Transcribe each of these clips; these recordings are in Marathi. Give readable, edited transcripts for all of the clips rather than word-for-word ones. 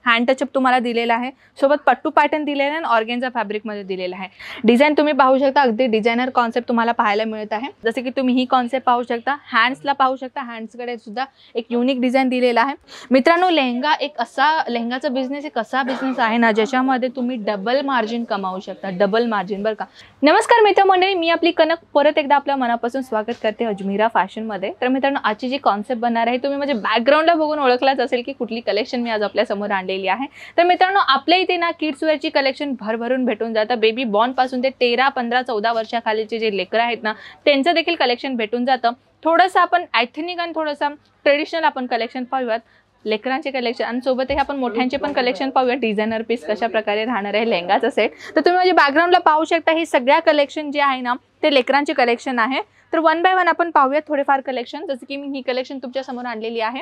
हँड टचअप तुम्हाला दिलेला आहे, सोबत पट्टू पॅटर्न दिलेला आहे आणि ऑर्गेन्झा फॅब्रिकमध्ये दिलेला आहे। डिझाईन तुम्ही पाहू शकता, अगदी डिझायनर कॉन्सेप्ट तुम्हाला पाहायला मिळत आहे। जसे की तुम्ही ही कॉन्सेप्ट पाहू शकता, हँड्सला पाहू शकता, हँड्सकडे सुद्धा एक युनिक डिझाईन दिलेला आहे। मित्रांनो, लेहंगाचा बिझनेस एक असा बिझनेस आहे ना ज्याच्यामध्ये तुम्ही डबल मार्जिन कमावू शकता, डबल मार्जिन बरं का। नमस्कार मित्रमंडळी, मी आपली कनक परत एकदा आपल्या मनापासून स्वागत करते अजमीरा फॅशनमध्ये। तर मित्रांनो, आजची जी कॉन्सेप्ट बनणार आहे तुम्ही म्हणजे बॅकग्राऊंडला बघून ओळखलाच असेल की कुठली कलेक्शन मी आज आपल्या समोर आणलेली आहे। तर मित्रांनो, आपल्या इथे ना किड्स वेअरची कलेक्शन भरभरून भेटून जातं। बेबी बॉर्न पासून ते 13, 15, 14 वर्षाखालीचे जे लेकरं आहेत ना त्यांचं देखील कलेक्शन भेटून जातं। थोडंसं आपण एथनिक आणि थोडंसं ट्रेडिशनल आपण कलेक्शन पाहूयात, लेकरांचे कलेक्शन आणि सोबतही आपण मोठ्यांचे पण कलेक्शन पाहूया। डिझायनर पीस कशा प्रकारे राहणार आहे लेहंगाचा सेट। तर तुम्ही माझ्या बॅकग्राऊंडला पाहू शकता, ही सगळ्या कलेक्शन जे आहे ना ते लेकरांचे कलेक्शन आहे। तर वन बाय वन आपण पाहूयात थोडेफार कलेक्शन। जसं की मी ही कलेक्शन तुमच्या समोर आणलेली आहे।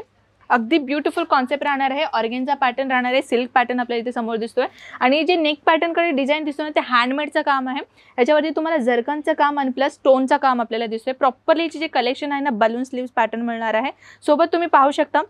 अगदी ब्युटिफुल कॉन्सेप्ट राहणार आहे, ऑर्गेन्झा पॅटर्न राहणार आहे, सिल्क पॅटर्न आपल्याला इथे समोर दिसतोय आणि जे नेक पॅटर्नकडे डिझाईन दिसतो ना ते हँडमेडचं काम आहे। याच्यावरती तुम्हाला जरकनचं काम आणि प्लस स्टोनचं काम आपल्याला दिसतोय। प्रॉपरलीचे जे कलेक्शन आहे ना बलून स्लीव्स पॅटर्न मिळणार आहे। सोबत तुम्ही पाहू शकता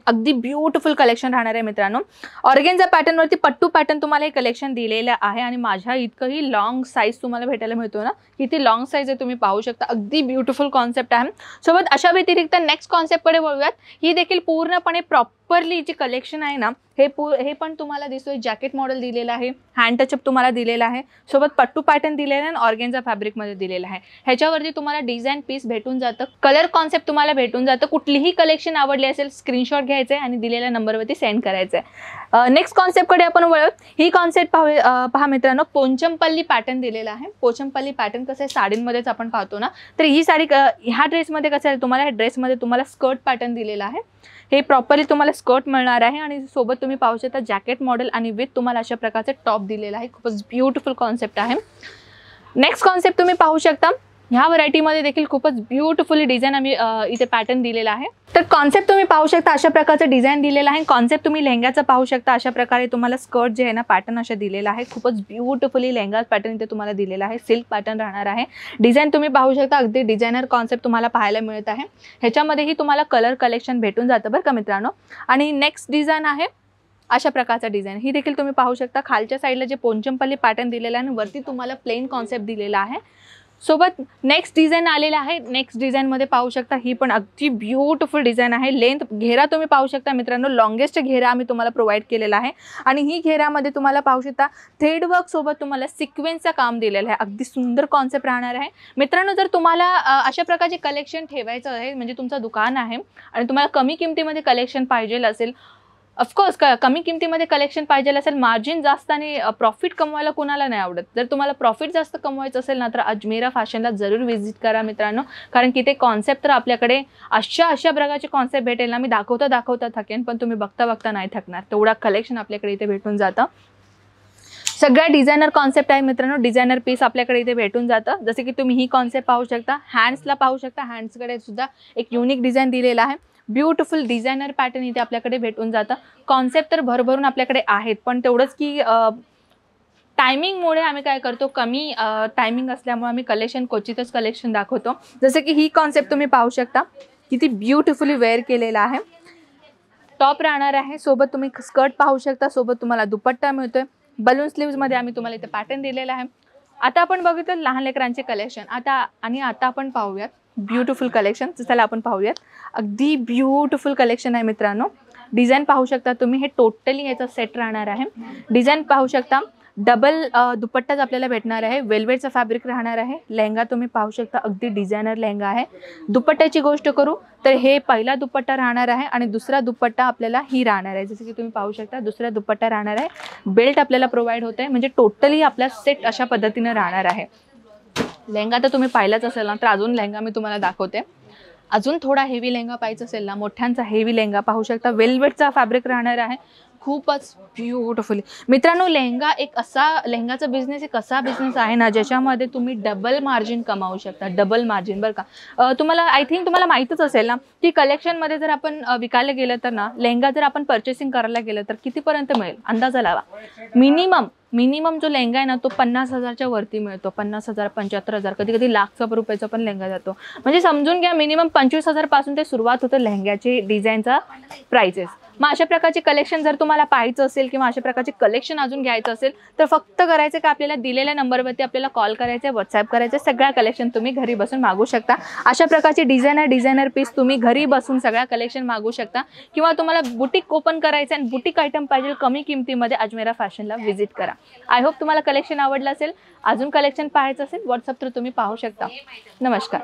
अगदी ब्युटिफुल कलेक्शन राहणार आहे मित्रांनो। ऑर्गेन्झा पॅटर्नवरती पट्टू पॅटर्न तुम्हाला हे कलेक्शन दिलेलं आहे आणि माझ्या इतकंही लॉंग साईज तुम्हाला भेटायला मिळतो ना, किती लॉंग साईज आहे तुम्ही पाहू शकता। अगदी ब्युटिफुल कॉन्सेप्ट आहे। सोबत अशा व्यतिरिक्त नेक्स्ट कॉन्सेप्टकडे वळूयात। ही देखील पूर्णपणे प्रॉपरली जी कलेक्शन आहे ना हे पण तुम्हाला दिसतोय, जॅकेट मॉडेल दिलेलं आहे, हँड टचअप तुम्हाला दिलेला आहे, सोबत पट्टू पॅटर्न दिलेला आहे आणि ऑर्गेन्झा फॅब्रिकमध्ये दिलेला आहे। ह्याच्यावरती तुम्हाला डिझाईन पीस भेटून जातं, कलर कॉन्सेप्ट तुम्हाला भेटून जातं। कुठलीही कलेक्शन आवडली असेल स्क्रीनशॉट घ्यायचे आणि दिलेल्या नंबरवरती सेंड करायचं आहे। नेक्स्ट कॉन्सेप्टकडे आपण वळूयात। ही कॉन्सेप्ट पहा मित्रांनो, पोचमपल्ली पॅटर्न दिलेला आहे। पोचमपल्ली पॅटर्न कसं आहे साडींमध्येच आपण पाहतो ना, तर ही साडी ह्या ड्रेसमध्ये कसं आहे तुम्हाला, ह्या ड्रेसमध्ये तुम्हाला स्कर्ट पॅटर्न दिलेला आहे। हे प्रॉपरली तुम्हाला स्कर्ट मिळणार आहे आणि सोबत तुम्ही पाहू शकता जॅकेट मॉडेल आणि विथ तुम्हाला अशा प्रकारचे टॉप दिलेला आहे। खूपच ब्युटिफुल कॉन्सेप्ट आहे। नेक्स्ट कॉन्सेप्ट तुम्ही पाहू शकता, ह्या व्हरायटीमध्ये देखील खूपच ब्युटिफुली डिझाईन आम्ही इथे पॅटर्न दिलेला आहे। तर कॉन्सेप्ट तुम्ही पाहू शकता अशा प्रकारचं डिझाईन दिलेलं आहे। कॉन्सेप्ट तुम्ही लेहंग्याचं पाहू शकता, अशा प्रकारे तुम्हाला स्कर्ट जे आहे ना पॅटर्न अशा दिलेला आहे। खूपच ब्युटिफुली लेहंगा पॅटर्न इथे तुम्हाला दिलेला आहे, सिल्क पॅटर्न राहणार आहे। डिझाईन तुम्ही पाहू शकता, अगदी डिझायनर कॉन्सेप्ट तुम्हाला पाहायला मिळत आहे। ह्याच्यामध्येही तुम्हाला कलर कलेक्शन भेटून जातं बरं का मित्रांनो। आणि नेक्स्ट डिझाईन आहे अशा प्रकारचा डिझाईन, ही देखील तुम्ही पाहू शकता। खालच्या साईडला जे पोचमपल्ली पॅटर्न दिलेला आहे आणि वरती तुम्हाला प्लेन कॉन्सेप्ट दिलेला आहे। सोबत नेक्स्ट डिझाईन आलेला आहे। नेक्स्ट डिझाईनमध्ये पाहू शकता, ही पण अगदी ब्युटिफुल डिझाईन आहे। लेंथ घेरा तुम्ही पाहू शकता मित्रांनो, लॉंगेस्ट घेरा आम्ही तुम्हाला प्रोव्हाइड केलेला आहे आणि ही घेऱ्यामध्ये तुम्हाला पाहू शकता थ्रेड वर्क सोबत तुम्हाला सिक्वेन्सचं काम दिलेलं आहे। अगदी सुंदर कॉन्सेप्ट राहणार आहे मित्रांनो। जर तुम्हाला अशा प्रकारचे कलेक्शन ठेवायचं आहे, म्हणजे तुमचं दुकान आहे आणि तुम्हाला कमी किमतीमध्ये कलेक्शन पाहिजे असेल, ऑफकोर्स कमी किमतीमध्ये कलेक्शन पाहिजे असेल, मार्जिन जास्त आणि प्रॉफिट कमवायला कोणाला नाही आवडत। जर तुम्हाला प्रॉफिट जास्त कमवायचं असेल ना तर अजमीरा फॅशनला जरूर व्हिजिट करा मित्रांनो, कारण की ते कॉन्सेप्ट तर आपल्याकडे अशा प्रकारचे कॉन्सेप्ट भेटेल ना, मी दाखवता थकेन पण तुम्ही बघता नाही थकणार, तेवढा कलेक्शन आपल्याकडे इथे भेटून जातं। सगळ्या डिझायनर कॉन्सेप्ट आहे मित्रांनो, डिझायनर पीस आपल्याकडे इथे भेटून जातं। जसे की तुम्ही ही कॉन्सेप्ट पाहू शकता, हँड्सला पाहू शकता, हँड्सकडे सुद्धा एक युनिक डिझाईन दिलेला आहे। ब्युटिफुल डिझायनर पॅटर्न इथे आपल्याकडे भेटून जातं। कॉन्सेप्ट तर भरभरून आपल्याकडे आहेत, पण तेवढंच की टायमिंगमुळे आम्ही काय करतो, कमी टायमिंग असल्यामुळे आम्ही क्वचितच कलेक्शन दाखवतो। जसे की ही कॉन्सेप्ट तुम्ही पाहू शकता, किती ब्युटिफुली वेअर केलेला आहे। टॉप राहणार आहे, सोबत तुम्ही स्कर्ट पाहू शकता, सोबत तुम्हाला दुपट्टा मिळतोय। बलून स्लीव्समध्ये आम्ही तुम्हाला इथे पॅटर्न दिलेला आहे। आता आपण बघितलं लहान लेकरांचे कलेक्शन, आता आपण पाहूयात ब्युटिफुल कलेक्शन। चला आपण पाहूयात, अगदी ब्युटिफुल कलेक्शन आहे मित्रांनो। डिझाईन पाहू शकता तुम्ही, हे टोटली ह्याचा सेट राहणार आहे। डिझाईन पाहू शकता, डबल दुपट्टाच आपल्याला भेटणार आहे, वेल्वेटचा फॅब्रिक राहणार आहे। लेहंगा तुम्ही पाहू शकता, अगदी डिझायनर लेहंगा आहे। दुपट्ट्याची गोष्ट करू तर हे पहिला दुपट्टा राहणार आहे आणि दुसरा दुपट्टा आपल्याला ही राहणार आहे। जसं की तुम्ही पाहू शकता दुसरा दुपट्टा राहणार आहे, बेल्ट आपल्याला प्रोव्हाइड होत आहे, म्हणजे टोटली आपला सेट अशा पद्धतीने राहणार आहे। लेहंगा तर तुम्ही पाहिलाच असेल ना, तर अजून लेहंगा मी तुम्हाला दाखवते। अजून थोडा हेवी लेहंगा पाहिजे असेल ना, मोठ्यांचा हेवी लेहंगा पाहू शकता, वेल्वेटचा फॅब्रिक राहणार आहे। खूपच ब्युटिफुली मित्रांनो, लेहंगाचा बिझनेस एक असा बिझनेस आहे ना ज्याच्यामध्ये तुम्ही डबल मार्जिन कमावू शकता, डबल मार्जिन बरं का। तुम्हाला आय थिंक तुम्हाला माहीतच असेल ना की कलेक्शनमध्ये जर आपण विकायला गेलं तर ना, लेहंगा जर आपण परचेसिंग करायला गेलं तर कितीपर्यंत मिळेल अंदाजा लावा। मिनिमम जो लेहंगा आहे ना तो 50,000च्या वरती मिळतो, 50,000, 75,000, कधी कधी लाखचा रुपयाचा पण लेहंगा जातो। म्हणजे समजून घ्या मिनिमम 25,000 पासून ते सुरुवात होतं लेहंग्याची डिझाईनचा प्राइसेस। मग अशा प्रकारचे कलेक्शन जर तुम्हाला पाहायचं असेल किंवा अशा प्रकारचे कलेक्शन अजून घ्यायचं असेल तर फक्त करायचं का आपल्याला दिलेल्या नंबरवरती आपल्याला कॉल करायचा आहे, व्हॉट्सॲप करायचं, सगळ्या कलेक्शन तुम्ही घरी बसून मागू शकता. अशा प्रकारचे डिझायनर पीस तुम्ही घरी बसून सगळ्या कलेक्शन मागू शकता. किंवा तुम्हाला बुटीक ओपन करायचं आणि बुटीक आयटम पाहिजे कमी किमतीमध्ये अजमेरा फॅशनला व्हिजिट करा. आय होप तुम्हाला कलेक्शन आवडलं असेल. अजून कलेक्शन पाहायचं असेल व्हॉट्सअप थ्रू तुम्ही पाहू शकता. नमस्कार.